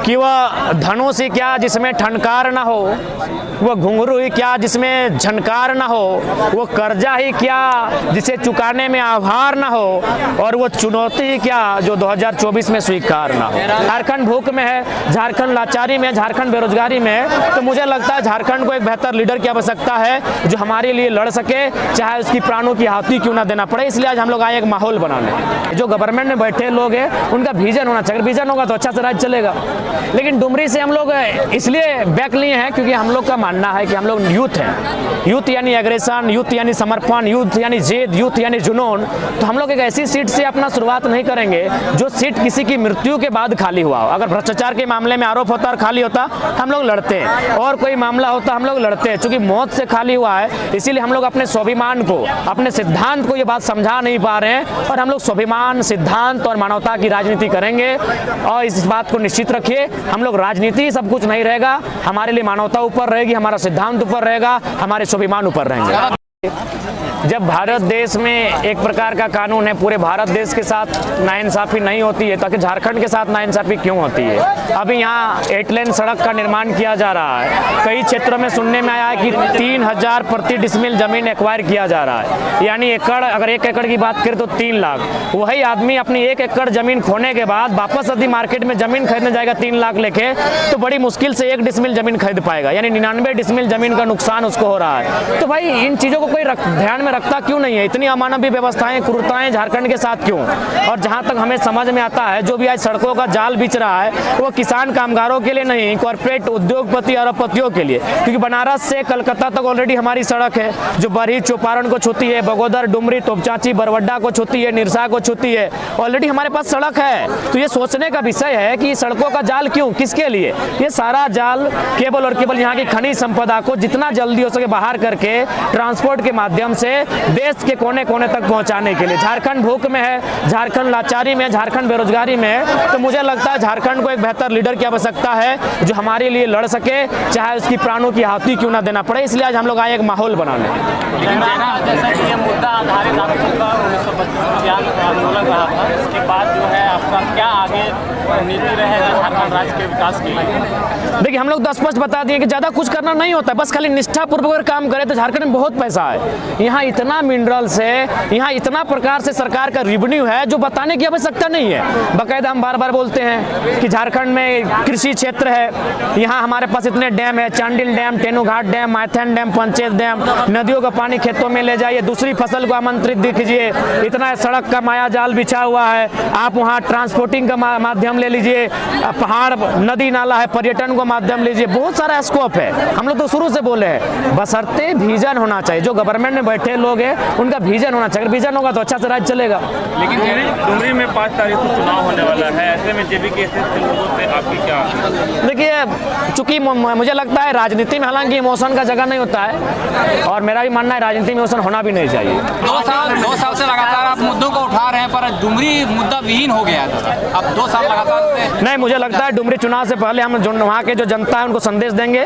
कि वह धनुष ही क्या जिसमें ठनकार न हो, वह घुंघरू ही क्या जिसमें झनकार न हो, वो कर्जा ही क्या जिसे चुकाने में आभार न हो, और वो चुनौती ही क्या जो 2024 में स्वीकार न हो। झारखंड भूख में है, झारखंड लाचारी में, झारखंड बेरोजगारी में है। तो मुझे लगता है झारखंड को एक बेहतर लीडर की आवश्यकता है जो हमारे लिए लड़ सके, चाहे उसकी प्राणों की आहुति क्यों ना देना पड़े। इसलिए आज हम लोग आए एक माहौल बनाने। जो गवर्नमेंट में बैठे लोग हैं उनका विजन होना चाहिए, विजन होगा तो अच्छा से राज्य चलेगा। लेकिन डुमरी से हम लोग इसलिए बैक लिए हैं क्योंकि हम लोग का मानना है कि हम लोग यूथ हैं। यूथ यानी एग्रेशन, यूथ यानी समर्पण, यूथ यानी जिद, यूथ यानी जुनून। तो हम लोग एक ऐसी सीट से अपना शुरुआत नहीं करेंगे जो सीट किसी की मृत्यु के बाद खाली हुआ हो। अगर भ्रष्टाचार के मामले में आरोप होता और खाली होता हम लोग लड़ते हैं, और कोई मामला होता हम लोग लड़ते हैं। चूंकि मौत से खाली हुआ है इसीलिए हम लोग अपने स्वाभिमान को, अपने सिद्धांत को ये बात समझा नहीं पा रहे हैं, और हम लोग स्वाभिमान, सिद्धांत और मानवता की राजनीति करेंगे। और इस बात को निश्चित रखिए, हम लोग राजनीति सब कुछ नहीं रहेगा, हमारे लिए मानवता ऊपर रहेगी, हमारा सिद्धांत ऊपर रहेगा, हमारे स्वाभिमान ऊपर रहेंगे। जब भारत देश में एक प्रकार का कानून है, पूरे भारत देश के साथ नाइंसाफी नहीं होती है, ताकि झारखंड के साथ नाइंसाफी क्यों होती है? अभी यहाँ 8 लेन सड़क का निर्माण किया जा रहा है। कई क्षेत्रों में सुनने में आया है कि 3000 प्रति डिसमिल जमीन एक्वायर किया जा रहा है, यानी एकड़, अगर 1 एकड़ की बात करें तो 3 लाख। वही आदमी अपनी 1 एकड़ जमीन खोने के बाद वापस यदि मार्केट में जमीन खरीदने जाएगा 3 लाख लेके, तो बड़ी मुश्किल से 1 डिसमिल जमीन खरीद पाएगा, यानी 99 डिसमिल जमीन का नुकसान उसको हो रहा है। तो भाई इन चीज़ों को कोई ध्यान में रखता क्यों नहीं है? इतनी अमानवीय व्यवस्थाएं, क्रूरताएं झारखंड के साथ क्यों? और जहां तक हमें समझ में आता है, जो भी आज सड़कों का जाल बिछ रहा है वो किसान कामगारों के लिए नहीं, कॉर्पोरेट उद्योगपति अरबपतियों के लिए। क्योंकि बनारस से कलकत्ता तक ऑलरेडी हमारी सड़क है जो बरही चौपारण को छूती है, बगोदर, डुमरी, तोपचांची, बरवड्डा को छूती है, निरसा को छूती है। ऑलरेडी हमारे पास सड़क है। तो ये सोचने का विषय है कि सड़कों का जाल क्यों, किसके लिए? ये सारा जाल केवल और केवल यहाँ की खनिज संपदा को जितना जल्दी हो सके बाहर करके ट्रांसपोर्ट के माध्यम से देश के कोने कोने तक पहुंचाने के लिए। झारखंड भूख में है, झारखंड लाचारी में, झारखंड बेरोजगारी में है। तो मुझे लगता है झारखंड को एक बेहतर लीडर की आवश्यकता है जो हमारे लिए लड़ सके, चाहे उसकी प्राणों की आहुति क्यों ना देना पड़े। इसलिए आज हम लोग आए एक माहौल बनाने। लेकिन जैसा कि ये मुद्दा आधारित आपका 1925 आंदोलन रहा था, इसके बाद जो है आपका क्या आगे नीति रहेगा झारखंड राज्य के विकास के लिए? देखिए, हम लोग तो स्पष्ट बता दिए कि ज़्यादा कुछ करना नहीं होता, बस खाली निष्ठापूर्वक अगर काम करें तो झारखंड में बहुत पैसा है। यहाँ इतना मिनरल्स है, यहाँ इतना प्रकार से सरकार का रेवेन्यू है जो बताने की आवश्यकता नहीं है। बाकायदा हम बार बार बोलते हैं कि झारखंड में कृषि क्षेत्र है, यहाँ हमारे पास इतने डैम है, Chandil dam, Tenughat dam, Maithon dam, Panchet dam, नदियों का पानी खेतों में ले जाइए, दूसरी फसल को आमंत्रित दीजिए। इतना सड़क का माया जाल बिछा हुआ है, आप वहाँ ट्रांसपोर्टिंग का माध्यम ले लीजिए, पहाड़, नदी नाला है, पर्यटन को माध्यम लीजिए, बहुत सारा स्कोप है। हम लोग तो शुरू से बोले हैं, बशर्ते विजन होना चाहिए। जो गवर्नमेंट में बैठे लोग हैं उनका विजन होना चाहिए, विजन होगा तो अच्छा से राज्य चलेगा। लेकिन डुमरी में 5 तारीख को चुनाव होने वाला है, ऐसे में जेबी के लोगों से आपकी क्या? देखिए, चूंकि मुझे लगता है राजनीति में हालांकि इमोशन का जगह नहीं होता है, और मेरा भी मानना है राजनीति में इमोशन होना भी नहीं चाहिए। 2 साल से लगातार आप मुद्दों को उठा रहे हैं, पर डुमरी मुद्दा विहीन हो गया है। अब 2 साल लगातार नहीं, मुझे लगता है डुमरी चुनाव से पहले हम जो वहाँ के जो जनता है उनको संदेश देंगे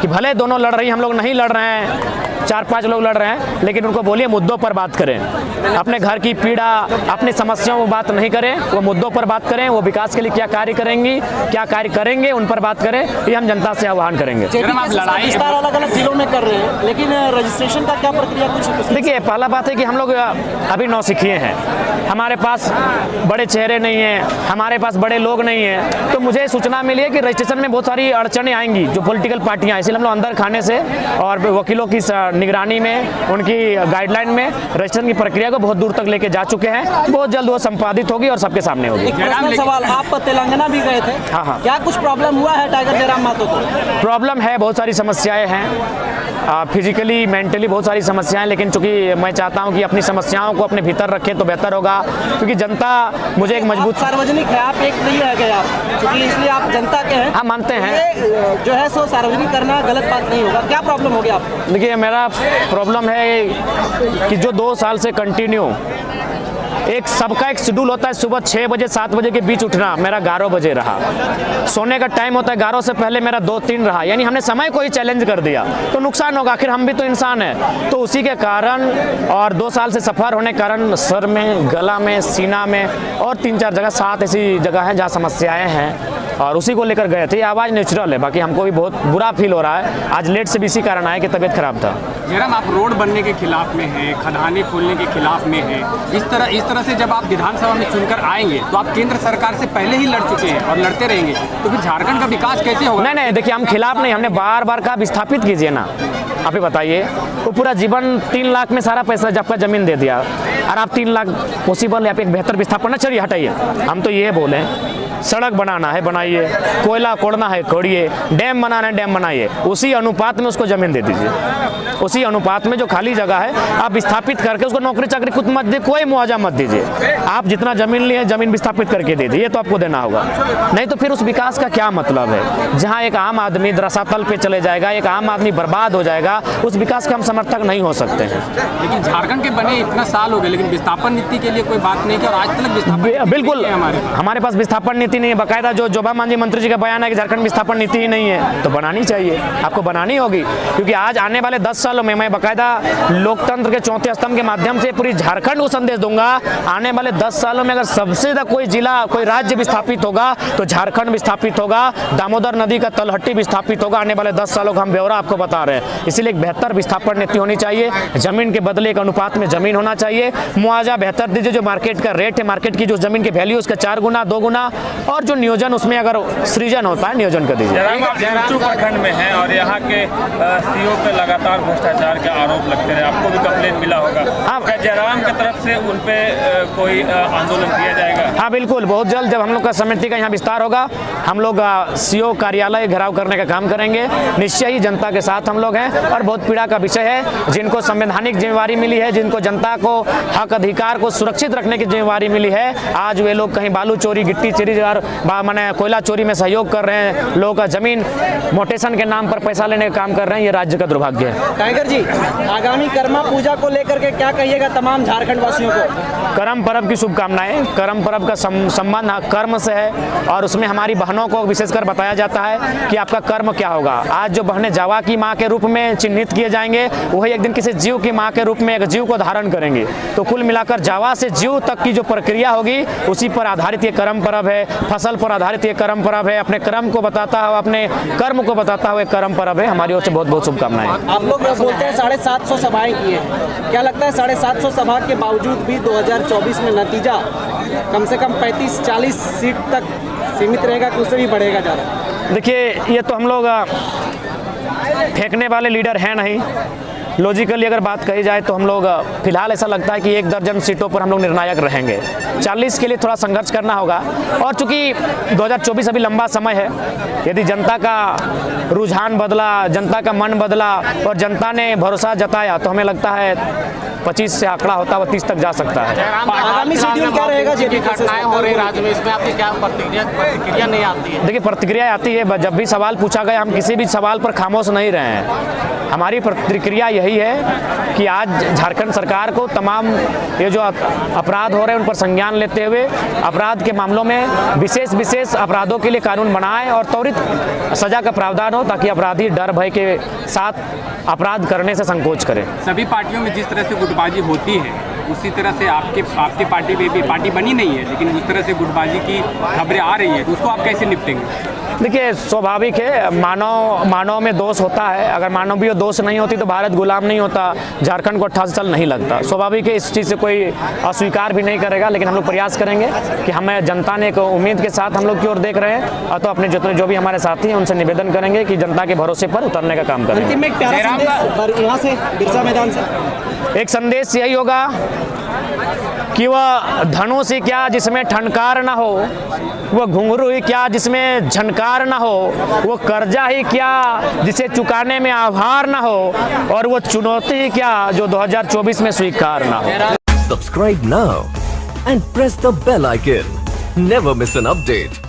कि भले दोनों लड़ रही, हम लोग नहीं लड़ रहे हैं, 4-5 लोग लड़ रहे हैं, लेकिन उनको बोलिए मुद्दों पर बात करें, अपने घर की पीड़ा, अपनी समस्याओं पर बात नहीं करें, वो मुद्दों पर बात करें, वो विकास के लिए क्या कार्य करेंगी, क्या कार्य करेंगे, उन पर बात करें। ये हम जनता से आह्वान करेंगे। अलग अलग जिलों में कर रहे हैं, लेकिन रजिस्ट्रेशन का क्या प्रक्रिया कुछ? देखिए, पहला बात है कि हम लोग अभी नौसिखिए हैं, हमारे पास बड़े चेहरे नहीं हैं, हमारे पास बड़े लोग नहीं हैं। तो मुझे सूचना मिली है कि रजिस्ट्रेशन में बहुत सारी अड़चनें आएंगी जो पॉलिटिकल पार्टियां, इसलिए हम लोग अंदर खाने से और वकीलों की निगरानी में, उनकी गाइडलाइन में रजिस्ट्रेशन की प्रक्रिया को बहुत दूर तक लेके जा चुके हैं। बहुत जल्द वो संपादित होगी और सबके सामने होगी। एक पर्सनल सवाल, आप तेलंगाना भी गए थे, हाँ, क्या कुछ प्रॉब्लम हुआ है टाइगर जयराम महतो को? प्रॉब्लम है, बहुत सारी समस्याएं हैं, फिजिकली, मेंटली बहुत सारी समस्याएं, लेकिन चूंकि मैं चाहता हूं कि अपनी समस्याओं को अपने भीतर रखें तो बेहतर होगा, क्योंकि जनता मुझे एक मजबूत, सार्वजनिक है, आप एक नहीं रह गए आप, क्योंकि इसलिए आप जनता के हैं। हम मानते हैं जो है सो सार्वजनिक करना गलत बात नहीं होगा। क्या प्रॉब्लम हो गया आपको? देखिए, मेरा प्रॉब्लम है कि जो 2 साल से कंटिन्यू एक सबका एक शेड्यूल होता है, सुबह 6 बजे 7 बजे के बीच उठना, मेरा 11 बजे रहा। सोने का टाइम होता है 11 से पहले, मेरा 2-3 रहा। यानी हमने समय को ही चैलेंज कर दिया, तो नुकसान होगा, आखिर हम भी तो इंसान हैं। तो उसी के कारण और 2 साल से सफ़र होने के कारण सर में, गला में, सीना में और 3-4 जगह, 7 ऐसी जगह हैं जहाँ समस्याएं हैं। और उसी को लेकर गए थे। ये आवाज़ नेचुरल है, बाकी हमको भी बहुत बुरा फील हो रहा है। आज लेट से भी इसी कारण आए कि तबीयत खराब था। जयराम, आप रोड बनने के खिलाफ में हैं, खदानें खोलने के खिलाफ में हैं। इस तरह से जब आप विधानसभा में चुनकर आएंगे तो आप केंद्र सरकार से पहले ही लड़ चुके हैं और लड़ते रहेंगे, तो फिर झारखंड का विकास कैसे होगा? नहीं, देखिए, हम खिलाफ नहीं, हमने बार बार कहा विस्थापित कीजिए ना। आप ही बताइए, वो पूरा जीवन 3 लाख में सारा पैसा जब जमीन दे दिया, और आप 3 लाख पॉसिबल है, आप एक बेहतर विस्थापन ना, चलिए हटाइए। हम तो ये बोले, सड़क बनाना है बनाइए, कोयला कोड़ना है कोड़िए, डैम बनाना है डैम बनाइए, उसी अनुपात में उसको जमीन दे दीजिए। उसी अनुपात में जो खाली जगह है आप विस्थापित करके उसको नौकरी चाकरी खुद मत दीजिए, कोई मुआवजा मत दीजिए। आप जितना जमीन लिए जमीन विस्थापित करके दे दीजिए, तो आपको देना होगा। नहीं तो फिर उस विकास का क्या मतलब है? जहाँ एक आम आदमी रसातल पे चले जाएगा, एक आम आदमी बर्बाद हो जाएगा, उस विकास का हम समर्थक नहीं हो सकते हैं। लेकिन झारखंड के बने इतना साल हो गए, लेकिन विस्थापन नीति के लिए कोई बात नहीं की, और आज तक विस्थापन बिल्कुल हमारे पास विस्थापन नीति नहीं है। बाकायदा जो जोबा मांझी मंत्री जी का बयान है कि झारखंड विस्थापन नीति ही नहीं है, तो बनानी चाहिए, आपको बनानी होगी। क्योंकि आज आने वाले 10 सालों में मैं बाकायदा लोकतंत्र के चौथे स्तंभ के माध्यम से पूरी झारखंड को संदेश दूंगा, आने वाले 10 सालों में अगर सबसे ज्यादा कोई जिला कोई राज्य विस्थापित होगा तो झारखंड विस्थापित होगा, दामोदर नदी का तलहटी विस्थापित होगा। आने वाले 10 सालों का हम ब्यौरा आपको बता रहे हैं। इसीलिए एक बेहतर विस्थापन नीति होनी चाहिए, जमीन के बदले एक अनुपात में जमीन होना चाहिए, मुआवजा बेहतर दीजिए, जो मार्केट का रेट है, मार्केट की जो जमीन की वैल्यू उसका 4 गुना 2 गुना, और जो नियोजन उसमें अगर सृजन होता है नियोजन कर दीजिए। आप जयराम प्रखंड में हैं और यहाँ के सीओ पे लगातार भ्रष्टाचार के आरोप लगते रहे, आपको भी कंप्लेंट मिला होगा। क्या जयराम की तरफ से उन पे कोई आंदोलन किया जाएगा? हाँ बिल्कुल, बहुत जल्द जब हम लोग का समिति का यहाँ विस्तार होगा, हम लोग सीओ कार्यालय घेराव करने का काम करेंगे। निश्चय ही जनता के साथ हम लोग हैं, और बहुत पीड़ा का विषय है। जिनको संवैधानिक जिम्मेवारी मिली है, जिनको जनता को हक अधिकार को सुरक्षित रखने की जिम्मेवारी मिली है, आज वे लोग कहीं बालू चोरी, गिट्टी चोरी और माने कोयला चोरी में सहयोग कर रहे हैं, लोगों का जमीन मोटेशन के नाम पर पैसा लेने का काम कर रहे हैं। ये राज्य का दुर्भाग्य है। टाइगर जी, आगामी कर्मा पूजा को लेकर के क्या कहिएगा तमाम झारखंड वासियों को? करम पर्व की शुभकामनाएं। करम पर्व का संबंध कर्म से है, और उसमें हमारी बहनों को विशेषकर बताया जाता है कि आपका कर्म क्या होगा। आज जो बहनें जावा की माँ के रूप में चिन्हित किए जाएंगे, वही एक दिन किसी जीव की माँ के रूप में एक जीव को धारण करेंगे। तो कुल मिलाकर जावा से जीव तक की जो प्रक्रिया होगी, उसी पर आधारित ये कर्म पर्व है। फसल पर आधारित ये कर्म पर्व है। अपने कर्म को बताता हो, अपने कर्म को बताता हुआ एक कर्म पर्व है। हमारी ओर से बहुत बहुत शुभकामनाएं। आप लोग बोलते हैं 750 सभाएं की है, क्या लगता है 750 सभा के बावजूद भी 2024 में नतीजा कम से कम 35-40 सीट तक सीमित रहेगा कि उससे भी बढ़ेगा ज़्यादा? देखिए, ये तो हम लोग फेंकने वाले लीडर हैं नहीं। लॉजिकली अगर बात कही जाए तो हम लोग फिलहाल ऐसा लगता है कि 1 दर्जन सीटों पर हम लोग निर्णायक रहेंगे। 40 के लिए थोड़ा संघर्ष करना होगा, और चूंकि 2024 अभी लंबा समय है, यदि जनता का रुझान बदला, जनता का मन बदला और जनता ने भरोसा जताया, तो हमें लगता है 25 से आंकड़ा होता हुआ 30 तक जा सकता है। आगामी शेड्यूल क्या रहेगा? जेपी घटनाएं हो रही राज्य में, इसमें आपकी क्या प्रतिक्रिया नहीं आती है? देखिए, प्रतिक्रिया आती है। जब भी सवाल पूछा गया, हम किसी भी सवाल पर खामोश नहीं रहे हैं। हमारी प्रतिक्रिया यही है कि आज झारखंड सरकार को तमाम ये जो अपराध हो रहे हैं उन पर संज्ञान लेते हुए अपराध के मामलों में विशेष अपराधों के लिए कानून बनाएं और त्वरित सजा का प्रावधान हो, ताकि अपराधी डर भय के साथ अपराध करने से संकोच करें। सभी पार्टियों में जिस तरह से गुटबाजी होती है, उसी तरह से आपकी पार्टी में भी पार्टी बनी नहीं है, लेकिन उस तरह से गुटबाजी की खबरें आ रही है, तो उसको आप कैसे निपटेंगे? देखिए, स्वाभाविक है, मानव में दोष होता है। अगर मानवीय दोष नहीं होती तो भारत गुलाम नहीं होता, झारखंड को 88 साल नहीं लगता। स्वाभाविक है, इस चीज़ से कोई अस्वीकार भी नहीं करेगा। लेकिन हम लोग प्रयास करेंगे कि हमें जनता ने एक उम्मीद के साथ हम लोग की ओर देख रहे हैं, और तो अपने जितने जो भी हमारे साथी हैं उनसे निवेदन करेंगे कि जनता के भरोसे पर उतरने का काम करें। अंतिम में एक प्यारा संदेश यहाँ से, बिरसा मैदान से। एक संदेश यही होगा कि वह धनुष ही क्या जिसमें ठनकार न हो, वह घुंघरू ही क्या जिसमें झनकार न हो, वो कर्जा ही क्या जिसे चुकाने में आभार न हो, और वो चुनौती ही क्या जो 2024 में स्वीकार न हो। Subscribe now and press the bell icon. Never miss an update.